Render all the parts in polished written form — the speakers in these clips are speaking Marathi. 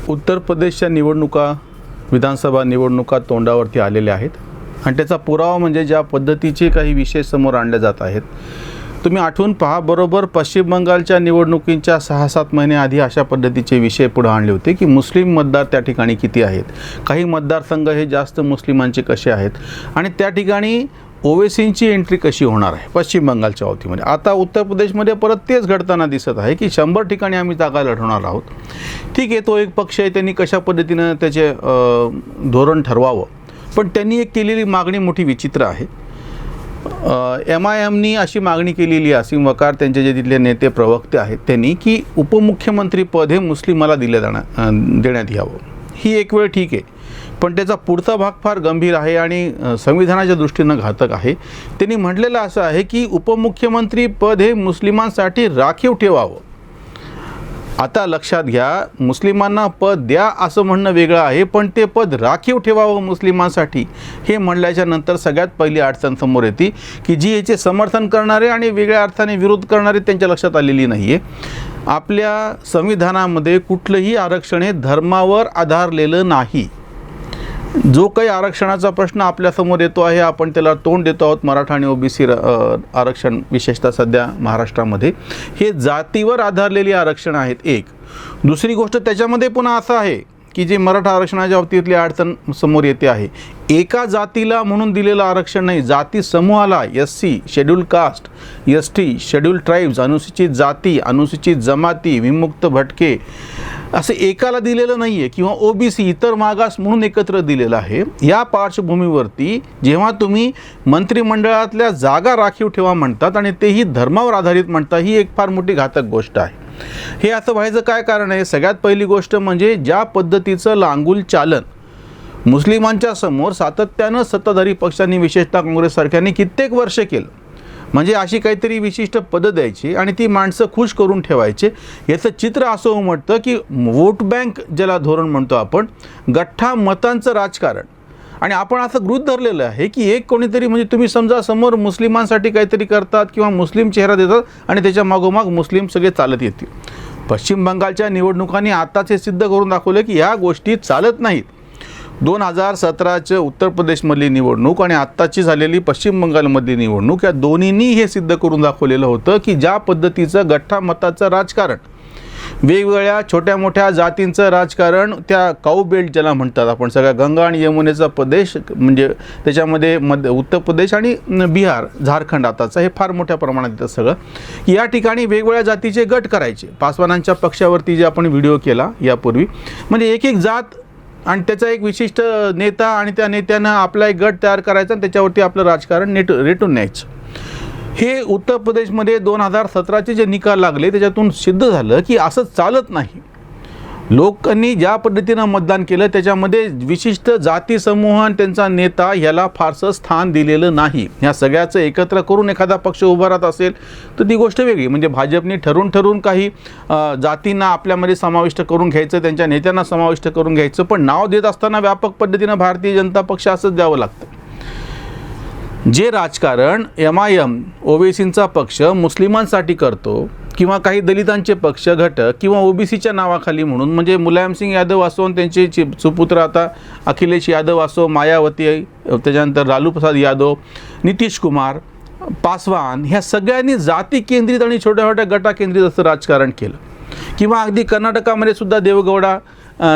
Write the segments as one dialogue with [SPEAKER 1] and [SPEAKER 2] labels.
[SPEAKER 1] उत्तर प्रदेशच्या निवडणुका विधानसभा निवडणुका तोंडावरती आलेल्या आहेत आणि त्याचा पुरावा म्हणजे ज्या पद्धतीचे काही विषय समोर आणले जात आहेत. तुम्ही आठवून पहा, बरोबर पश्चिम बंगालच्या निवडणुकींच्या 6-7 महिन्याआधी अशा पद्धतीचे विषय पुढे आणले होते की मुस्लिम मतदार त्या ठिकाणी किती आहेत, काही मतदारसंघ हे जास्त मुस्लिमांचे कसे आहेत आणि त्या ठिकाणी ओवेसींची एंट्री कशी होणार आहे पश्चिम बंगालच्या बाबतीमध्ये. आता उत्तर प्रदेशमध्ये परत तेच घडताना दिसत आहे की 100 ठिकाणी आम्ही जागा लढवणार आहोत. ठीक आहे, तो एक पक्ष आहे, त्यांनी कशा पद्धतीनं त्याचे धोरण ठरवावं, पण त्यांनी एक केलेली मागणी मोठी विचित्र आहे. MIMनी अशी मागणी केलेली आहे, असीम वकार त्यांचे जे तिथले नेते प्रवक्ते आहेत त्यांनी, की उपमुख्यमंत्रीपद हे मुस्लिमाला देण्यात यावं. ही एक वेळ ठीक आहे, पण त्याचा पुढचा भाग फार गंभीर आहे आणि संविधानाच्या दृष्टीनं घातक आहे. त्यांनी म्हटलेलं असं आहे की उपमुख्यमंत्री पद हे मुस्लिमांसाठी राखीव ठेवावं. आता लक्षात घ्या, मुस्लिमांना पद द्या असं म्हणणं वेगळं आहे, पण ते पद राखीव ठेवावं मुस्लिमांसाठी हे म्हणल्याच्या नंतर सगळ्यात पहिली अडचण समोर येते की जी याचे समर्थन करणारे आणि वेगळ्या अर्थाने विरोध करणारे त्यांच्या लक्षात आलेली नाही आहे. आपल्या संविधानामध्ये कुठलंही आरक्षण हे धर्मावर आधारलेलं नाही. जो काही आरक्षणाचा प्रश्न आपल्यासमोर येतो आहे, आपण त्याला तोंड देतो आहोत. मराठा आणि OBC आरक्षण विशेषतः सध्या महाराष्ट्रामध्ये हे जातीवर आधारलेली आरक्षण आहेत. एक दुसरी गोष्ट त्याच्यामध्ये पुन्हा असं आहे की जे मराठा आरक्षणाच्या बाबतीतली अडचण समोर येते आहे, एका जातीला म्हणून दिलेलं आरक्षण नाही, जाती समूहाला SC schedule caste, ST schedule tribes, अनुसूचित जाती, अनुसूचित जमाती, विमुक्त भटके असं एकाला दिलेलं नाही आहे किंवा OBC इतर मागास म्हणून एकत्र दिलेलं आहे. या पार्श्वभूमीवरती जेव्हा तुम्ही मंत्रिमंडळातल्या जागा राखीव ठेवा म्हणतात आणि तेही धर्मावर आधारित म्हणता, ही एक फार मोठी घातक गोष्ट आहे. हे असं व्हायचं काय कारण आहे? सगळ्यात पहिली गोष्ट म्हणजे ज्या पद्धतीचं लांगुल चालन मुस्लिमांच्या समोर सातत्यानं सत्ताधारी पक्षांनी विशेषतः काँग्रेससारख्यांनी कित्येक वर्ष केलं. म्हणजे अशी काहीतरी विशिष्ट पदं द्यायची आणि ती माणसं खुश करून ठेवायचे. याचं चित्र असं उमटतं की वोट बँक ज्याला धोरण म्हणतो आपण, गठ्ठा मतांचं राजकारण. आणि आपण असं गृहीत धरलेलं आहे की एक कोणीतरी, म्हणजे तुम्ही समजा समोर मुस्लिमांसाठी काहीतरी करतात किंवा मुस्लिम चेहरा देतात आणि त्याच्या मागोमाग मुस्लिम सगळे चालत येतील. पश्चिम बंगालच्या निवडणुकांनी आताच हे सिद्ध करून दाखवलं की ह्या गोष्टी चालत नाहीत. 2017चं उत्तर प्रदेशमधली निवडणूक आणि आत्ताची झालेली पश्चिम बंगालमधली निवडणूक, या दोन्हींनी हे सिद्ध करून दाखवलेलं होतं की ज्या पद्धतीचं गठ्ठा मताचं राजकारण, वेगवेगळ्या छोट्या मोठ्या जातींचं राजकारण, त्या काऊ बेल्ट ज्याला म्हणतात आपण, सगळ्या गंगा आणि यमुनेचा प्रदेश, म्हणजे त्याच्यामध्ये उत्तर प्रदेश आणि बिहार, झारखंड आताचं, हे फार मोठ्या प्रमाणात येतं सगळं. या ठिकाणी वेगवेगळ्या जातीचे गट करायचे. पासवानांच्या पक्षावरती जे आपण व्हिडिओ केला यापूर्वी, म्हणजे एक एक जात आणि त्याचा एक विशिष्ट नेता आणि त्या नेत्यानं आपला एक गट तयार करायचा आणि त्याच्यावरती आपलं राजकारण रेटून न्यायचं. हे उत्तर प्रदेशमध्ये 2017चे जे निकाल लागले त्याच्यातून सिद्ध झालं की असं चालत नाही. लोकांनी ज्या पद्धतीनं मतदान केलं त्याच्यामध्ये विशिष्ट जाती समूह आणि त्यांचा नेता ह्याला फारसं स्थान दिलेलं नाही. ह्या सगळ्याचं एकत्र करून एखादा पक्ष उभा राहत असेल तर ती गोष्ट वेगळी. म्हणजे भाजपने ठरवून काही जातींना आपल्यामध्ये समाविष्ट करून घ्यायचं, त्यांच्या नेत्यांना समाविष्ट करून घ्यायचं, पण नाव देत असताना व्यापक पद्धतीनं भारतीय जनता पक्ष असंच द्यावं लागतं. जे राजकारण MIM OBCचा पक्ष मुस्लिमांसाठी करतो किंवा काही दलितांचे पक्ष घटक किंवा OBCच्या नावाखाली म्हणून, म्हणजे मुलायमसिंग यादव असो आणि त्यांचे सुपुत्र आता अखिलेश यादव असो, मायावती, त्याच्यानंतर लालू प्रसाद यादव, नितीश कुमार, पासवान, ह्या सगळ्यांनी जाती केंद्रित आणि छोट्या छोट्या गटा केंद्रित असं राजकारण केलं. किंवा अगदी कर्नाटकामध्ये सुद्धा देवगौडा,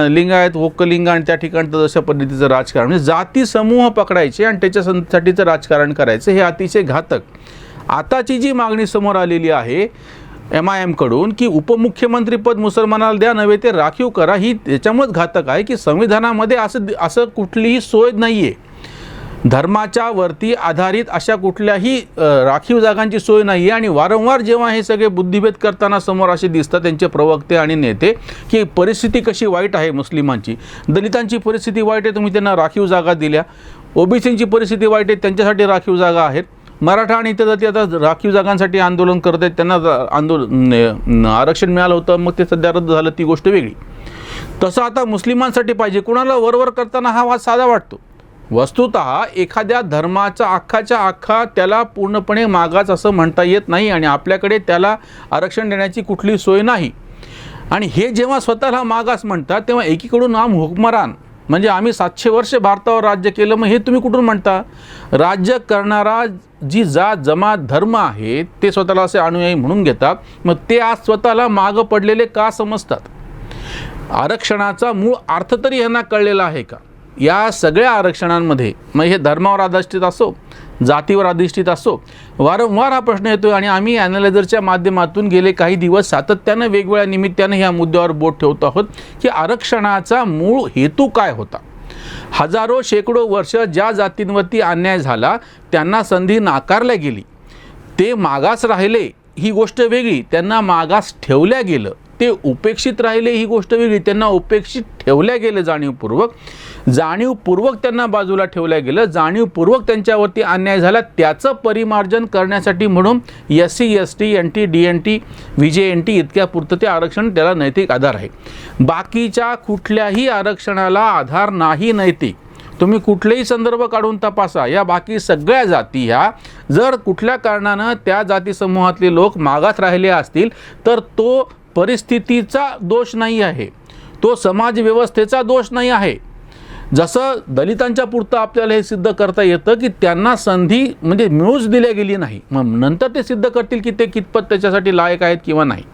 [SPEAKER 1] लिंगायत, वोक्कलिंग आणि त्या ठिकाणचं जशा पद्धतीचं राजकारण, म्हणजे जाती समूह पकडायचे आणि त्याच्यासाठीचं राजकारण करायचं, हे अतिशय घातक. आताची जी मागणी समोर आलेली आहे MIM कडून की उपमुख्यमंत्रीपद मुसलमानाला द्या, नव्हे ते राखीव करा, ही त्याच्यामुळेच घातक आहे की संविधानामध्ये असं कुठलीही सोय नाही आहे. धर्माच्या वरती आधारित अशा कुठल्याही राखीव जागांची सोय नाही आहे. आणि वारंवार जेव्हा हे सगळे बुद्धिभेद करताना समोर असे दिसतात त्यांचे प्रवक्ते आणि नेते की परिस्थिती कशी वाईट आहे मुस्लिमांची, दलितांची परिस्थिती वाईट आहे, तुम्ही त्यांना राखीव जागा दिल्या, OBCची परिस्थिती वाईट आहे, त्यांच्यासाठी राखीव जागा आहेत, मराठा आणि इतर जाती आता राखीव जागांसाठी आंदोलन करत आहेत, त्यांना आरक्षण मिळालं होतं, मग ते सध्या रद्द झालं, ती गोष्ट वेगळी. तसं आता मुस्लिमांसाठी पाहिजे. कुणाला वरवर करताना हा वाद साधा वाटतो. वस्तुतः एखाद्या धर्माचा अख्खाच्या अख्खा त्याला पूर्णपणे मागास असं म्हणता येत नाही आणि आपल्याकडे त्याला आरक्षण देण्याची कुठली सोय नाही. आणि हे जेव्हा स्वतःला मागास म्हणतात तेव्हा एकीकडून हुकमरान म्हणजे आम्ही 700 वर्ष भारतावर राज्य केलं, मग हे तुम्ही कुठून म्हणता? राज्य करणारा जी जात जमात धर्म आहे ते स्वतःला असे अनुयायी म्हणून घेतात, मग ते आज स्वतःला मागं पडलेले का समजतात? आरक्षणाचा मूळ अर्थ तरी यांना कळलेला आहे का? या सगळ्या आरक्षणांमध्ये मग हे धर्मावर अधिष्ठित असो, जातीवर अधिष्ठित असो, वारंवार हा प्रश्न येतो आणि आम्ही ॲनालायझरच्या माध्यमातून गेले काही दिवस सातत्यानं वेगवेगळ्या निमित्तानं ह्या मुद्द्यावर बोट ठेवतो आहोत की आरक्षणाचा मूळ हेतू काय होता. हजारो शेकडो वर्ष ज्या जातींवरती अन्याय झाला त्यांना संधी नाकारल्या गेली, ते मागास राहिले ही गोष्ट वेगळी, त्यांना मागास ठेवल्या गेलं, ते उपेक्षित राहिले ही गोष्ट वेगळी, त्यांना उपेक्षित ठेवल्या गेलं जाणीवपूर्वक त्यांना बाजूला ठेवल्या गेलं, जाणीवपूर्वक त्यांच्यावरती अन्याय झाला, त्याचं परिमार्जन करण्यासाठी म्हणून SC ST NT DNT VJNT इतक्या पुरतं ते आरक्षण त्याला नैतिक आधार आहे. बाकीच्या कुठल्याही आरक्षणाला आधार नाही नैतिक. तुम्ही कुठलेही संदर्भ काढून तपासा, या बाकी सगळ्या जाती ह्या जर कुठल्या कारणानं त्या जाती समूहातले लोक मागास राहिले असतील तर तो परिस्थितीचा दोष नाही आहे, तो समाजव्यवस्थेचा दोष नाही आहे. जसं दलितांच्या पुरतं आपल्याला हे सिद्ध करता येतं की त्यांना संधी म्हणजे मिळूच दिल्या गेली नाही, मग नंतर ते सिद्ध करतील की ते कितपत त्याच्यासाठी लायक आहेत किंवा नाही.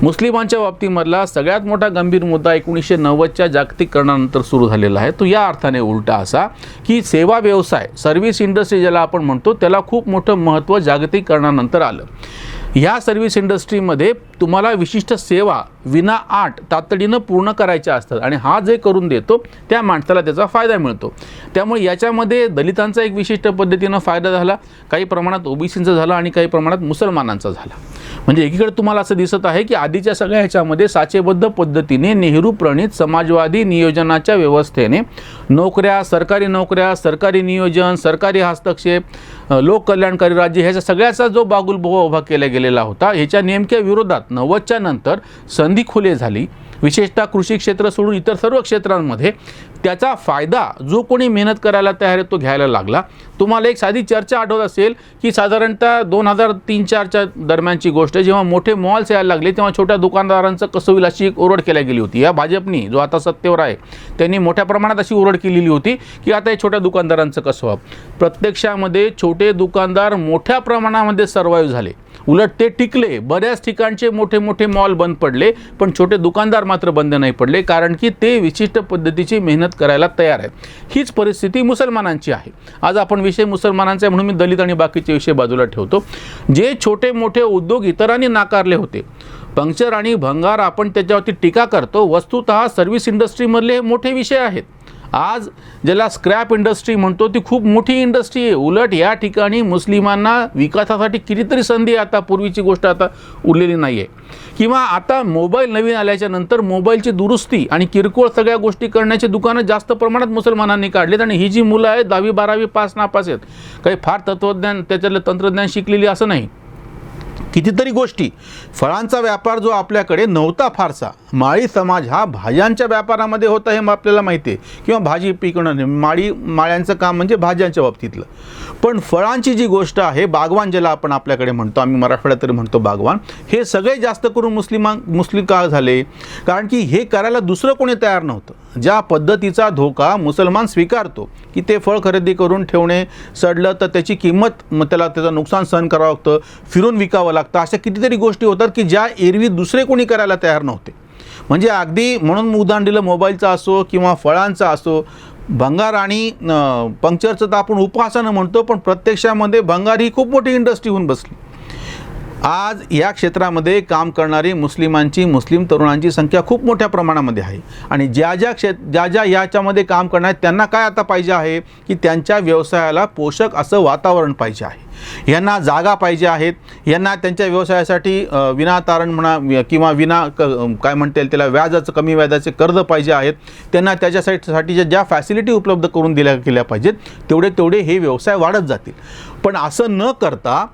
[SPEAKER 1] मुस्लिमांच्या बाबतीमधला सगळ्यात मोठा गंभीर मुद्दा 1990च्या जागतिकीकरणानंतर सुरू झालेला आहे. तो या अर्थाने उलटा असा की सेवा व्यवसाय, सर्व्हिस इंडस्ट्री ज्याला आपण म्हणतो, त्याला खूप मोठं महत्त्व जागतिकीकरणानंतर आलं. ह्या सर्व्हिस इंडस्ट्रीमध्ये तुम्हाला विशिष्ट सेवा विनाआट तातडीनं पूर्ण करायच्या असतात आणि हा जे करून देतो त्या माणसाला त्याचा फायदा मिळतो. त्यामुळे याच्यामध्ये दलितांचा एक विशिष्ट पद्धतीनं फायदा झाला, काही प्रमाणात ओबीसींचा झाला आणि काही प्रमाणात मुसलमानांचा झाला. म्हणजे एकीकडे तुम्हाला असं दिसत आहे की आधीच्या सगळ्या ह्याच्यामध्ये साचेबद्ध पद्धतीने नेहरू प्रणित समाजवादी नियोजनाच्या व्यवस्थेने नोकऱ्या, सरकारी नोकऱ्या, सरकारी नियोजन, सरकारी हस्तक्षेप, लोककल्याणकारी राज्य ह्याच्या सगळ्याचा जो बागुलबुवा उभा केला गेलेला होता, ह्याच्या नेमक्या विरोधात 90च्या नंतर संधी खुले झाली. विशेषतः कृषी क्षेत्र सोडून इतर सर्व क्षेत्रांमध्ये त्याचा फायदा जो कोणी मेहनत करायला तयार आहे तो घ्यायला लागला. तुम्हाला एक साधी चर्चा आठवत असेल की साधारणतः 2003-04च्या दरम्यानची गोष्ट, जेव्हा मोठे मॉल्स यायला लागले तेव्हा छोट्या दुकानदारांचं कसं होईल अशी एक ओरड केली गेली होती. या भाजपनी जो आता सत्तेवर आहे त्यांनी मोठ्या प्रमाणात अशी ओरड केलेली होती की आता हे छोट्या दुकानदारांचं कसं व्हावं. प्रत्यक्षामध्ये छोटे दुकानदार मोठ्या प्रमाणामध्ये सर्वाईव्ह झाले, उलट ते टिकले. बऱ्याच ठिकाणचे मोठे मोठे मॉल बंद पडले पण छोटे दुकानदार मात्र बंद नाही पडले, कारण की ते विशिष्ट पद्धतीची मेहनत करायला तयार आहेत. हीच परिस्थिती मुसलमानांची आहे. आज आपण विषय मुसलमानांचा म्हणून मी दलित आणि बाकीचे विषय बाजूला ठेवतो. जे छोटे मोठे उद्योग इतरांनी नाकारले होते, पंक्चर आणि भंगार आपण त्याच्यावरती टीका करतो, वस्तुतः सर्व्हिस इंडस्ट्रीमधले मोठे विषय आहेत. आज ज्याला स्क्रॅप इंडस्ट्री म्हणतो ती खूप मोठी इंडस्ट्री आहे. उलट या ठिकाणी मुस्लिमांना विकासासाठी कितीतरी संधी आता, पूर्वीची गोष्ट आता उरलेली नाही आहे. किंवा आता मोबाईल नवीन आल्याच्या नंतर मोबाईलची दुरुस्ती आणि किरकोळ सगळ्या गोष्टी करण्याचे दुकानं जास्त प्रमाणात मुसलमानांनी काढलेत आणि ही जी मुलं आहेत 10वी 12वी पास नापास आहेत, काही फार तत्त्वज्ञान त्याच्यातलं तंत्रज्ञान शिकलेली असं नाही. कितीतरी गोष्टी, फळांचा व्यापार जो आपल्याकडे नव्हता फारसा, माळी समाज हा भाज्यांच्या व्यापारामध्ये होता हे आपल्याला माहिती आहे, किंवा भाजी पिकणं, माळ्यांचं काम म्हणजे भाज्यांच्या बाबतीतलं. पण फळांची जी गोष्ट आहे, बागवान ज्याला आपण आपल्याकडे म्हणतो, आम्ही मराठवाड्यात तरी म्हणतो बागवान, हे सगळे जास्त करून मुस्लिम का झाले, कारण की हे करायला दुसरं कोणी तयार नव्हतं. ज्या पद्धतीचा धोका मुसलमान स्वीकारतो की ते फळ खरेदी करून ठेवणे, सडलं तर त्याची किंमत, मग त्याचं नुकसान सहन करावं लागतं, फिरून विकावं लागतं, अशा कितीतरी गोष्टी होतात की ज्या एरवी दुसरे कोणी करायला तयार नव्हते. म्हणजे अगदी म्हणून उदाहरण दिलं, मोबाईलचा असो किंवा फळांचा असो, भंगार आणि पंक्चरचं तर आपण उपहासानं म्हणतो, पण प्रत्यक्षामध्ये भंगार ही खूप मोठी इंडस्ट्री होऊन बसली. आज या क्षेत्रामध्ये काम करणारी मुस्लिम तरुणांची संख्या खूप मोठ्या प्रमाणामध्ये आहे आणि ज्या याच्यामध्ये काम करणार त्यांना काय आता पाहिजे आहे की त्यांच्या व्यवसायाला पोषक असं वातावरण पाहिजे आहे, यांना जागा पाहिजे आहेत, यांना त्यांच्या व्यवसायासाठी विनातारण म्हणा किंवा काय म्हणता येईल त्याला व्याजाचं, कमी व्याजाचे कर्ज पाहिजे आहेत, त्यांना त्याच्यासाठीच्या ज्या फॅसिलिटी उपलब्ध करून केल्या पाहिजेत, तेवढे हे व्यवसाय वाढत जातील. पण असं न करता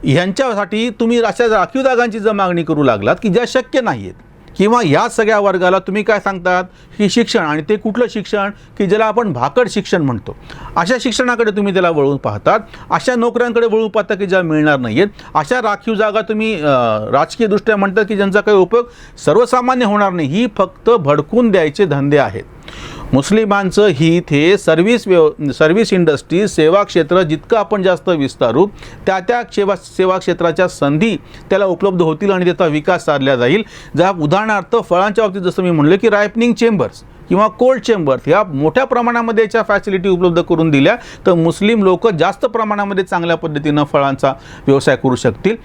[SPEAKER 1] ह्यांच्यासाठी तुम्ही अशा राखीव जागांची जर मागणी करू लागलात की ज्या शक्य नाही आहेत, किंवा या सगळ्या वर्गाला तुम्ही काय सांगतात की शिक्षण, आणि ते कुठलं शिक्षण की ज्याला आपण भाकड शिक्षण म्हणतो, अशा शिक्षणाकडे तुम्ही त्याला वळून पाहतात, अशा नोकऱ्यांकडे वळून पाहता की ज्या मिळणार नाही आहेत, अशा राखीव जागा तुम्ही राजकीयदृष्ट्या म्हणतात की ज्यांचा काही उपयोग सर्वसामान्य होणार नाही. ही फक्त भडकून द्यायचे धंदे आहेत. मुस्लिमांचं हित हे सर्व्हिस इंडस्ट्री, सेवा क्षेत्र जितकं आपण जास्त विस्तारू त्या सेवा क्षेत्राच्या संधी त्याला उपलब्ध होतील आणि त्याचा विकास साधला जाईल. उदाहरणार्थ फळांच्या बाबतीत जसं मी म्हणलं की रायपनिंग चेंबर्स किंवा कोल्ड चेंबर्स ह्या मोठ्या प्रमाणामध्ये याच्या फॅसिलिटी उपलब्ध करून दिल्या तर मुस्लिम लोक जास्त प्रमाणामध्ये चांगल्या पद्धतीनं फळांचा व्यवसाय करू शकतील.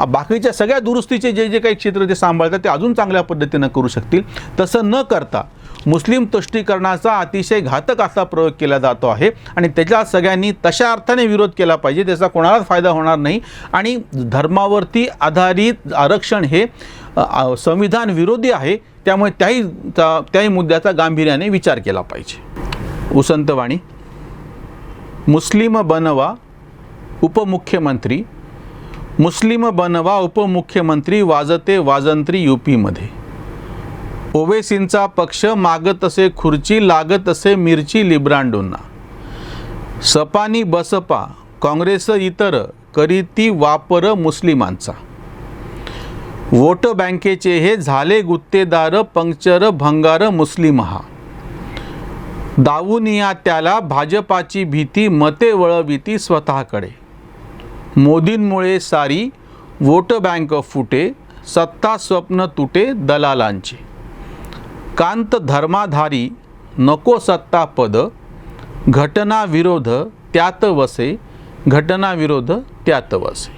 [SPEAKER 1] बाकीच्या सगळ्या दुरुस्तीचे जे काही क्षेत्र ते सांभाळतात ते अजून चांगल्या पद्धतीनं करू शकतील. तसं न करता मुस्लिम तुष्टीकरणाचा अतिशय घातक असा प्रयोग केला जातो आहे आणि त्याच्या सगळ्यांनी तशा अर्थाने विरोध केला पाहिजे, त्याचा कोणालाच फायदा होणार नाही. आणि धर्मावरती आधारित आरक्षण हे संविधान विरोधी आहे, त्यामुळे त्याही मुद्द्याचा गांभीर्याने विचार केला पाहिजे. उसंतवाणी. मुस्लिम बनवा उपमुख्यमंत्री, मुस्लिम बनवा उपमुख्यमंत्री वाजते वाजंत्री यूपीमध्ये. ओवेसींचा पक्ष मागत असे खुर्ची, लागत असे मिरची लिब्रांडोंना. सपानी बसपा काँग्रेस इतर करीती वापर मुस्लिमांचा. वोट बँकेचे हे झाले गुत्तेदार, पंक्चर भंगार मुस्लिम हा. दावूनिया त्याला भाजपाची भीती, मते वळविती स्वतःकडे. मोदींमुळे सारी वोट बँक फुटे, सत्ता स्वप्न तुटे दलालांचे. कांत धर्माधारी नको सत्ता पद, घटना विरोध त्यात वसे, घटना विरोध त्यात वसे.